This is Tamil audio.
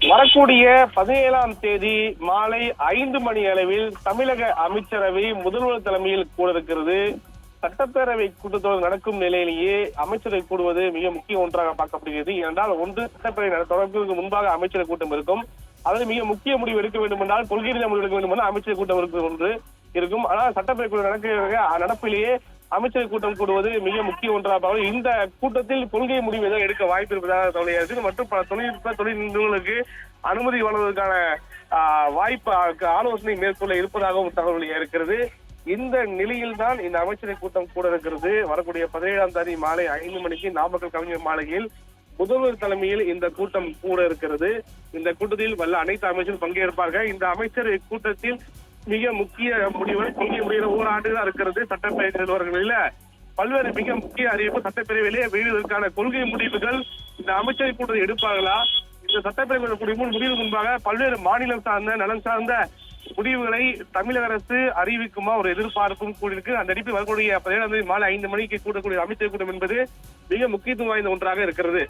வரக்கூடிய 17ஆம் தேதி மாலை 5 மணி அளவில் தமிழக அமைச்சரவை முதல்வர் தலைமையில் கூட இருக்கிறது. சட்டப்பேரவை கூட்டத்தொடர் நடக்கும் நிலையிலேயே அமைச்சரவை கூடுவது மிக முக்கிய ஒன்றாக பார்க்கப்படுகிறது. ஏனென்றால் ஒன்று சட்டப்பேரவை தொடர்புக்கு முன்பாக அமைச்சரவை கூட்டம் இருக்கும். அதில் மிக முக்கிய முடிவு எடுக்க வேண்டும் என்றால், கொள்கை முடிவு எடுக்க வேண்டும் என்றால் அமைச்சரவை கூட்டம் ஒன்று இருக்கும். ஆனால் சட்டப்பேரவை கூட்டம் நடப்பிலேயே அமைச்சரவை கூட்டம் கூடுவது மிக முக்கிய ஒன்றாக இந்த கூட்டத்தில் கொள்கை முடிவு ஏதோ எடுக்க வாய்ப்பு இருப்பதாக தகவல் மற்றும் பல தொழில் நிறுவனங்களுக்கு அனுமதி வழங்குவதற்கான வாய்ப்பு ஆலோசனை மேற்கொள்ள இருப்பதாகவும் தகவல் இருக்கிறது. இந்த நிலையில் தான் இந்த அமைச்சரவை கூட்டம் கூட இருக்கிறது. வரக்கூடிய 17ஆம் தேதி மாலை 5 மணிக்கு நாமக்கல் கவிஞர் மாளிகையில் முதல்வர் தலைமையில் இந்த கூட்டம் கூட இருக்கிறது. இந்த கூட்டத்தில் வல்ல அனைத்து அமைச்சரும் பங்கேற்பார்கள். இந்த அமைச்சரவை கூட்டத்தில் மிக முக்கிய முடிவுகள் கொள்கை முடிவு ஓராண்டுதான் இருக்கிறது. சட்டப்பேரவை நிறுவனங்களில பல்வேறு மிக முக்கிய அறிவிப்பு சட்டப்பேரவையிலே வெளியிடுவதற்கான கொள்கை முடிவுகள் இந்த அமைச்சரவை கூட்டத்தை எடுப்பார்களா? இந்த சட்டப்பேரவை முடிவு முன்பாக பல்வேறு மாநிலம் சார்ந்த நலன் சார்ந்த முடிவுகளை தமிழக அரசு அறிவிக்குமா ஒரு எதிர்பார்ப்பும் கூடியிருக்கு. அந்த அடிப்பில் வரக்கூடிய 17ஆம் தேதி மாலை 5 மணிக்கு கூடக்கூடிய அமைச்சரவை கூட்டம் என்பது மிக முக்கியத்துவம் வாய்ந்த ஒன்றாக இருக்கிறது.